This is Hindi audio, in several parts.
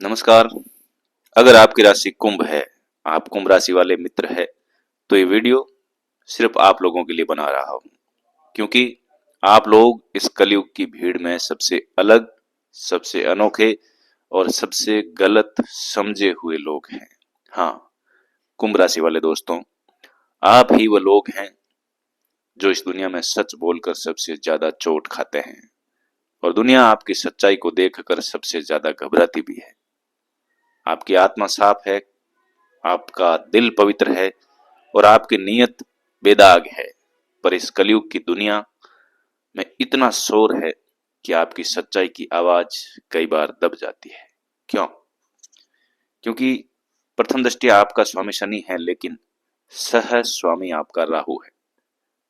नमस्कार। अगर आपकी राशि कुंभ है, आप कुंभ राशि वाले मित्र है, तो ये वीडियो सिर्फ आप लोगों के लिए बना रहा हूँ, क्योंकि आप लोग इस कलयुग की भीड़ में सबसे अलग, सबसे अनोखे और सबसे गलत समझे हुए लोग हैं। हाँ, कुंभ राशि वाले दोस्तों, आप ही वो लोग हैं जो इस दुनिया में सच बोलकर सबसे ज्यादा चोट खाते हैं, और दुनिया आपकी सच्चाई को देखकर सबसे ज्यादा घबराती भी है। आपकी आत्मा साफ है, आपका दिल पवित्र है और आपकी नीयत बेदाग है, पर इस कलयुग की दुनिया में इतना शोर है कि आपकी सच्चाई की आवाज कई बार दब जाती है। क्यों? क्योंकि प्रथम दृष्टया आपका स्वामी शनि है, लेकिन सह स्वामी आपका राहु है।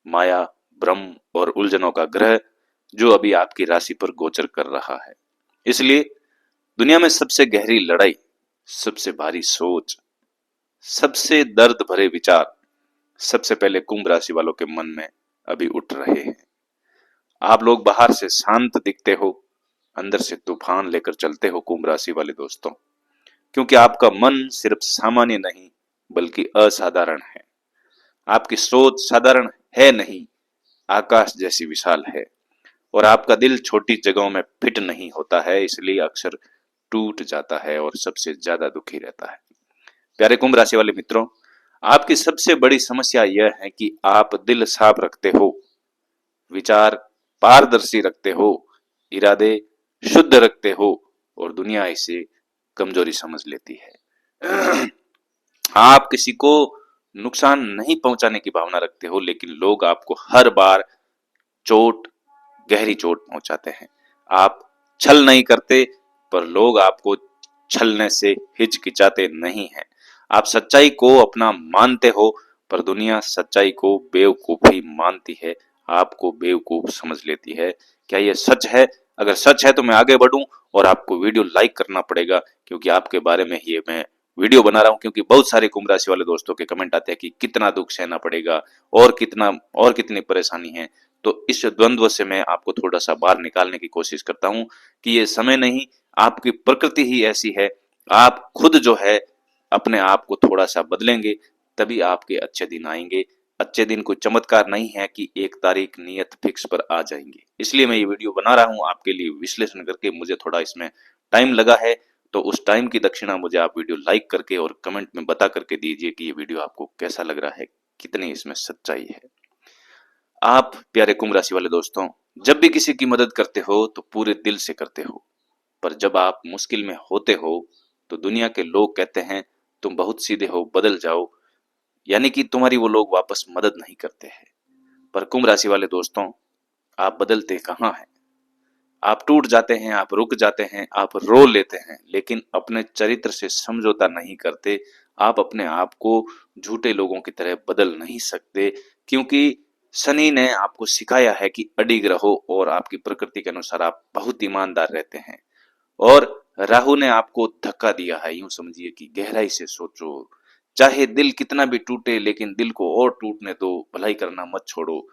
माया, भ्रम और उलझनों का ग्रह जो अभी आपकी राशि पर गोचर कर रहा है। इसलिए दुनिया में सबसे गहरी लड़ाई, सबसे भारी सोच, सबसे दर्द भरे विचार सबसे पहले कुंभ राशि वालों के मन में अभी उठ रहे हैं। आप लोग बाहर से शांत दिखते हो, अंदर से तूफान लेकर चलते हो कुंभ राशि वाले दोस्तों, क्योंकि आपका मन सिर्फ सामान्य नहीं बल्कि असाधारण है। आपकी सोच साधारण है नहीं, आकाश जैसी विशाल है, और आपका दिल छोटी जगहों में फिट नहीं होता है, इसलिए अक्सर टूट जाता है और सबसे ज्यादा दुखी रहता है। प्यारे कुंभ राशि वाले मित्रों, आपकी सबसे बड़ी समस्या यह है कि आप दिल साफ रखते हो, विचार पारदर्शी रखते हो, इरादे शुद्ध रखते हो, और दुनिया इसे कमजोरी समझ लेती है। आप किसी को नुकसान नहीं पहुंचाने की भावना रखते हो, लेकिन लोग आपको हर बार चोट, गहरी चोट पहुंचाते हैं। आप छल नहीं करते, पर लोग आपको छलने से हिचकिचाते नहीं हैं। आप सच्चाई को अपना मानते हो, पर दुनिया सच्चाई को बेवकूफी मानती है, आपको बेवकूफ समझ लेती है। क्या ये सच है? अगर सच है तो मैं आगे बढ़ूं, और आपको वीडियो लाइक करना पड़ेगा, क्योंकि आपके बारे में ही मैं वीडियो बना रहा हूं। क्योंकि बहुत सारे कुंभ राशि वाले दोस्तों के कमेंट आते हैं कि कितना दुख सहना पड़ेगा और कितना और कितनी परेशानी है। तो इस द्वंद्व से मैं आपको थोड़ा सा बाहर निकालने की कोशिश करता हूं कि ये समय नहीं, आपकी प्रकृति ही ऐसी है। आप खुद जो है अपने आप को थोड़ा सा बदलेंगे, तभी आपके अच्छे दिन आएंगे। अच्छे दिन कोई चमत्कार नहीं है कि एक तारीख नियत फिक्स पर आ जाएंगे। इसलिए मैं ये वीडियो बना रहा हूं आपके लिए विश्लेषण करके। मुझे थोड़ा इसमें टाइम लगा है, तो उस टाइम की दक्षिणा मुझे आप वीडियो लाइक करके और कमेंट में बता करके दीजिए कि ये वीडियो आपको कैसा लग रहा है, कितनी इसमें सच्चाई है। आप प्यारे कुंभ राशि वाले दोस्तों, जब भी किसी की मदद करते हो तो पूरे दिल से करते हो, पर जब आप मुश्किल में होते हो तो दुनिया के लोग कहते हैं तुम बहुत सीधे हो, बदल जाओ। यानी कि तुम्हारी वो लोग वापस मदद नहीं करते हैं। पर कुंभ राशि वाले दोस्तों, आप बदलते कहाँ हैं? आप टूट जाते हैं, आप रुक जाते हैं, आप रो लेते हैं, लेकिन अपने चरित्र से समझौता नहीं करते। आप अपने आप को झूठे लोगों की तरह बदल नहीं सकते, क्योंकि शनि ने आपको सिखाया है कि अडिग रहो, और आपकी प्रकृति के अनुसार आप बहुत ईमानदार रहते हैं। और राहु ने आपको धक्का दिया है, यूं समझिए कि गहराई से सोचो। चाहे दिल कितना भी टूटे, लेकिन दिल को और टूटने दो, भलाई करना मत छोड़ो।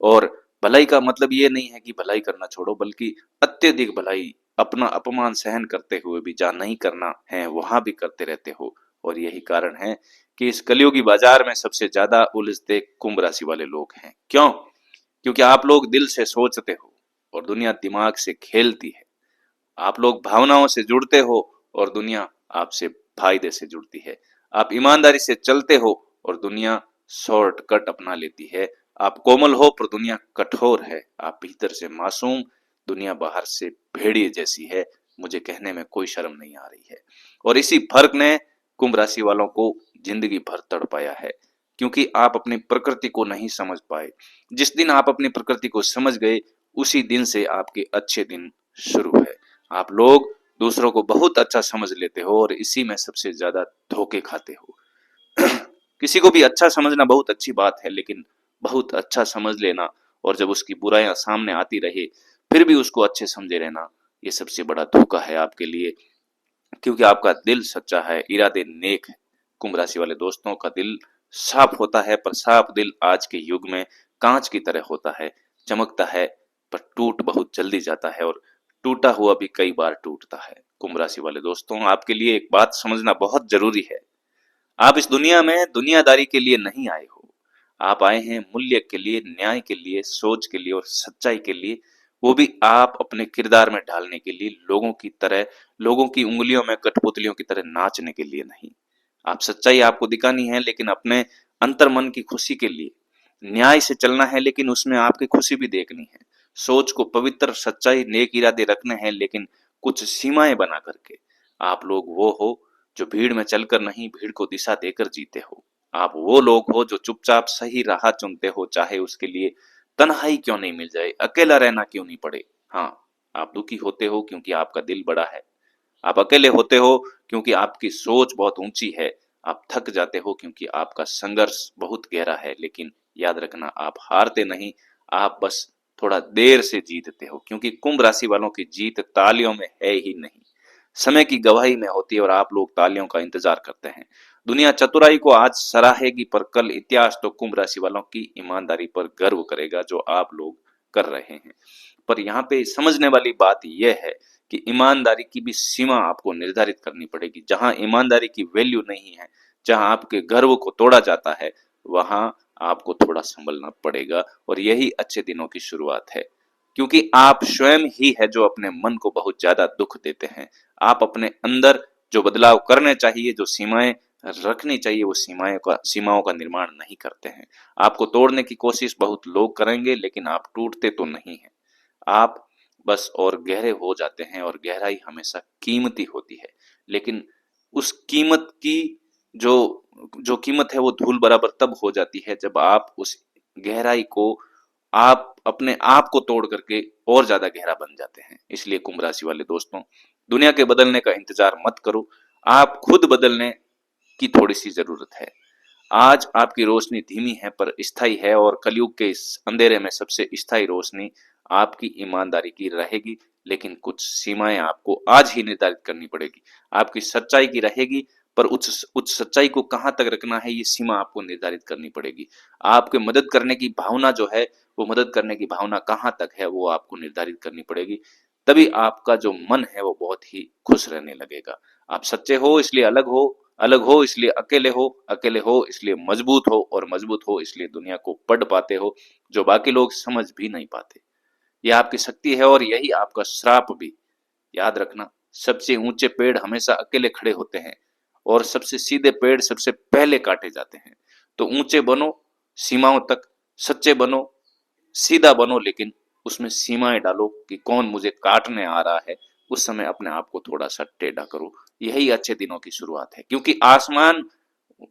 और भलाई का मतलब ये नहीं है कि भलाई करना छोड़ो, बल्कि अत्यधिक भलाई, अपना अपमान सहन करते हुए भी जहां नहीं करना है वहां भी करते रहते हो। और यही कारण है कि इस कलयुगी बाजार में सबसे ज्यादा उलझते कुंभ राशि वाले लोग हैं। क्यों? क्योंकि आप लोग दिल से सोचते हो और दुनिया दिमाग से खेलती है। आप लोग भावनाओं से जुड़ते हो और दुनिया आपसे फायदे से जुड़ती है। आप ईमानदारी से चलते हो और दुनिया शॉर्टकट अपना लेती है। आप कोमल हो पर दुनिया कठोर है। आप भीतर से मासूम, दुनिया बाहर से भेड़िए जैसी है। मुझे कहने में कोई शर्म नहीं आ रही है। और इसी फर्क ने कुंभ राशि वालों को जिंदगी भर तड़पाया है, क्योंकि आप अपनी प्रकृति को नहीं समझ पाए। जिस दिन आप अपनी प्रकृति को समझ गए, उसी दिन से आपके अच्छे दिन शुरू है। आप लोग दूसरों को बहुत अच्छा समझ लेते हो और इसी में सबसे ज्यादा धोखे खाते हो। किसी को भी अच्छा समझना बहुत अच्छी बात है, लेकिन बहुत अच्छा समझ लेना और जब उसकी बुराइयां सामने आती रहे फिर भी उसको अच्छे समझे रहना, ये सबसे बड़ा धोखा है आपके लिए। क्योंकि आपका दिल सच्चा है, इरादे नेक है। कुंभ राशि वाले दोस्तों का दिल साफ होता है, पर साफ दिल आज के युग में कांच की तरह होता है, चमकता है, पर टूट बहुत जल्दी जाता है, और टूटा हुआ भी कई बार टूटता है। कुंभ राशि वाले दोस्तों, आपके लिए एक बात समझना बहुत जरूरी है। आप इस दुनिया में दुनियादारी के लिए नहीं आए हो। आप आए हैं मूल्य के लिए, न्याय के लिए, सोच के लिए और सच्चाई के लिए। वो भी आप अपने किरदार में ढालने के लिए, लोगों की तरह, लोगों की उंगलियों में कठपुतलियों की तरह नाचने के लिए नहीं। आप सच्चाई आपको दिखानी है, लेकिन अपने अंतर्मन की खुशी के लिए। न्याय से चलना है, लेकिन उसमें आपकी खुशी भी देखनी है। सोच को पवित्र, सच्चाई, नेक इरादे रखने हैं, लेकिन कुछ सीमाएं बना करके। आप लोग वो हो जो भीड़ में चलकर नहीं, भीड़ को दिशा देकर जीते हो। आप वो लोग हो जो चुपचाप सही राह चुनते हो, चाहे उसके लिए तन्हाई क्यों नहीं मिल जाए, अकेला रहना क्यों नहीं पड़े। हाँ, आप दुखी होते हो क्योंकि आपका दिल बड़ा है। आप अकेले होते हो क्योंकि आपकी सोच बहुत ऊंची है। आप थक जाते हो क्योंकि आपका संघर्ष बहुत गहरा है। लेकिन याद रखना, आप हारते नहीं, आप बस थोड़ा देर से जीतते हो, क्योंकि कुंभ राशि वालों की जीत तालियों में है ही नहीं, समय की गवाही में होती है, और आप लोग तालियों का इंतजार करते हैं। दुनिया चतुराई को आज सराहेगी, पर कल इतिहास तो कुंभ राशि वालों की ईमानदारी पर गर्व करेगा, जो आप लोग कर रहे हैं। पर यहाँ पे समझने वाली बात यह है कि ईमानदारी की भी सीमा आपको निर्धारित करनी पड़ेगी। जहां ईमानदारी की वैल्यू नहीं है, जहां आपके गर्व को तोड़ा जाता है, वहां आपको थोड़ा संभलना पड़ेगा, और यही अच्छे दिनों की शुरुआत है। क्योंकि आप स्वयं ही है जो अपने मन को बहुत ज्यादा दुख देते हैं। आप अपने अंदर जो बदलाव करने चाहिए, जो सीमाएं रखनी चाहिए, वो सीमाओं का निर्माण नहीं करते हैं। आपको तोड़ने की कोशिश बहुत लोग करेंगे, लेकिन आप टूटते तो नहीं हैं। आप बस और गहरे हो जाते हैं, और गहराई हमेशा कीमती होती है। लेकिन उस कीमत की जो जो कीमत है, वो धूल बराबर तब हो जाती है जब आप उस गहराई को, आप अपने आप को तोड़ करके और ज्यादा गहरा बन जाते हैं। इसलिए कुंभ राशि वाले दोस्तों, दुनिया के बदलने का इंतजार मत करो, आप खुद बदलने की थोड़ी सी जरूरत है। आज आपकी रोशनी धीमी है पर स्थायी है, और कलयुग के इस अंधेरे में सबसे स्थायी रोशनी आपकी ईमानदारी की रहेगी। लेकिन कुछ सीमाएं आपको आज ही निर्धारित करनी पड़ेगी। आपकी सच्चाई की रहेगी, पर उस सच्चाई को कहां तक रखना है, ये सीमा आपको निर्धारित करनी पड़ेगी। आपके मदद करने की भावना जो है, वो मदद करने की भावना कहां तक है, वो आपको निर्धारित करनी पड़ेगी। तभी आपका जो मन है वो बहुत ही खुश रहने लगेगा। आप सच्चे हो इसलिए अलग हो, अलग हो इसलिए अकेले हो, अकेले हो इसलिए मजबूत हो, और मजबूत हो इसलिए दुनिया को पढ़ पाते हो, जो बाकी लोग समझ भी नहीं पाते। यह आपकी शक्ति है, और यही आपका श्राप भी। याद रखना, सबसे ऊंचे पेड़ हमेशा अकेले खड़े होते हैं, और सबसे सीधे पेड़ सबसे पहले काटे जाते हैं। तो ऊंचे बनो सीमाओं तक, सच्चे बनो, सीधा बनो, लेकिन उसमें सीमाएं डालो कि कौन मुझे काटने आ रहा है। उस समय अपने आप को थोड़ा सा टेढ़ा करो। यही अच्छे दिनों की शुरुआत है, क्योंकि आसमान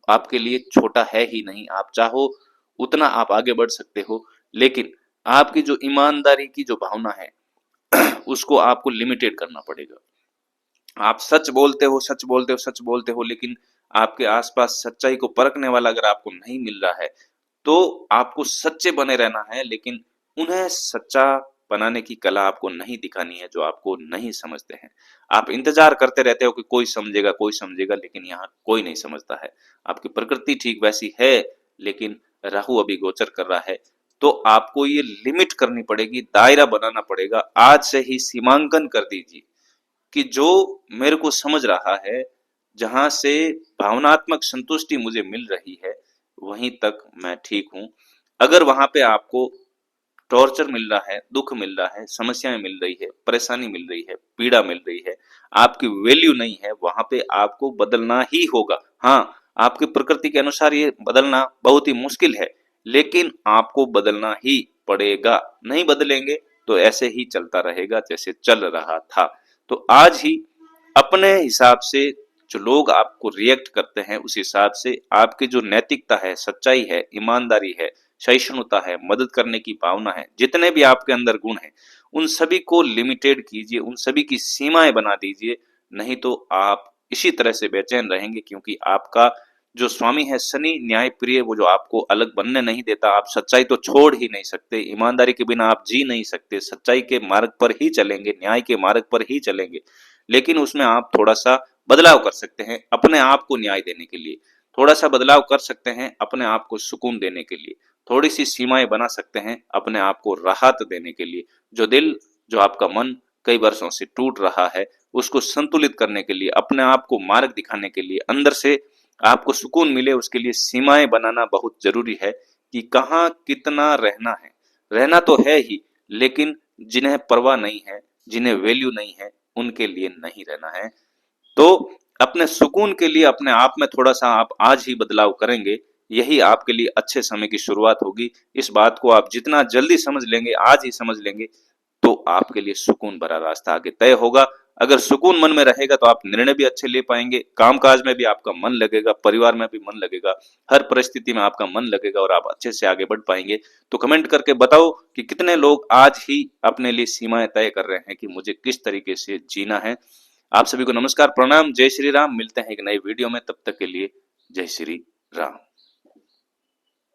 आपके लिए छोटा है ही नहीं। आप चाहो उतना आप आगे बढ़ सकते हो, लेकिन आपकी जो ईमानदारी की जो भावना है उसको आपको लिमिटेड करना पड़ेगा। आप सच बोलते हो, सच बोलते हो, सच बोलते हो, लेकिन आपके आसपास सच्चाई को परखने वाला अगर आपको नहीं मिल रहा है, तो आपको सच्चे बने रहना है, लेकिन उन्हें सच्चा बनाने की कला आपको नहीं दिखानी है, जो आपको नहीं समझते हैं। आप इंतजार करते रहते हो कि कोई समझेगा, कोई समझेगा, लेकिन यहाँ कोई नहीं समझता है। आपकी प्रकृति ठीक वैसी है, लेकिन राहु अभी गोचर कर रहा है, तो आपको ये लिमिट करनी पड़ेगी, दायरा बनाना पड़ेगा। आज से ही सीमांकन कर दीजिए कि जो मेरे को समझ रहा है, जहां से भावनात्मक संतुष्टि मुझे मिल रही है, वहीं तक मैं ठीक हूं। अगर वहां पे आपको टॉर्चर मिल रहा है, दुख मिल रहा है, समस्याएं मिल रही है, परेशानी मिल रही है, पीड़ा मिल रही है, आपकी वैल्यू नहीं है, वहां पे आपको बदलना ही होगा। हाँ, आपकी प्रकृति के अनुसार ये बदलना बहुत ही मुश्किल है, लेकिन आपको बदलना ही पड़ेगा। नहीं बदलेंगे तो ऐसे ही चलता रहेगा जैसे चल रहा था। तो आज ही अपने हिसाब से जो लोग आपको रिएक्ट करते हैं, उस हिसाब से आपकी जो नैतिकता है, सच्चाई है, ईमानदारी है, सहिष्णुता है, मदद करने की भावना है, जितने भी आपके अंदर गुण हैं, उन सभी को लिमिटेड कीजिए, उन सभी की सीमाएं बना दीजिए। नहीं तो आप इसी तरह से बेचैन रहेंगे, क्योंकि आपका जो स्वामी है शनि न्याय प्रिय, वो जो आपको अलग बनने नहीं देता। आप सच्चाई तो छोड़ ही नहीं सकते, ईमानदारी के बिना आप जी नहीं सकते, सच्चाई के मार्ग पर ही चलेंगे, न्याय के मार्ग पर ही चलेंगे। लेकिन उसमें आप थोड़ा सा बदलाव कर सकते हैं अपने आप को न्याय देने के लिए, थोड़ा सा बदलाव कर सकते हैं अपने आप को सुकून देने के लिए, थोड़ी सी सीमाएं बना सकते हैं अपने आप को राहत देने के लिए। जो दिल, जो आपका मन कई वर्षों से टूट रहा है, उसको संतुलित करने के लिए, अपने आप को मार्ग दिखाने के लिए, अंदर से आपको सुकून मिले, उसके लिए सीमाएं बनाना बहुत जरूरी है कि कहाँ कितना रहना है। रहना तो है ही, लेकिन जिन्हें परवाह नहीं है, जिन्हें वैल्यू नहीं है, उनके लिए नहीं रहना है। तो अपने सुकून के लिए अपने आप में थोड़ा-सा आप आज ही बदलाव करेंगे, यही आपके लिए अच्छे समय की शुरुआत होगी। इस बात को आप जितना जल्दी समझ लेंगे, आज ही समझ लेंगे, तो आपके लिए सुकून भरा रास्ता आगे तय होगा। अगर सुकून मन में रहेगा तो आप निर्णय भी अच्छे ले पाएंगे, कामकाज में भी आपका मन लगेगा, परिवार में भी मन लगेगा, हर परिस्थिति में आपका मन लगेगा और आप अच्छे से आगे बढ़ पाएंगे। तो कमेंट करके बताओ कि कितने लोग आज ही अपने लिए सीमाएं तय कर रहे हैं कि मुझे किस तरीके से जीना है। आप सभी को नमस्कार, प्रणाम, जय श्री राम। मिलते हैं एक नई वीडियो में, तब तक के लिए जय श्री राम।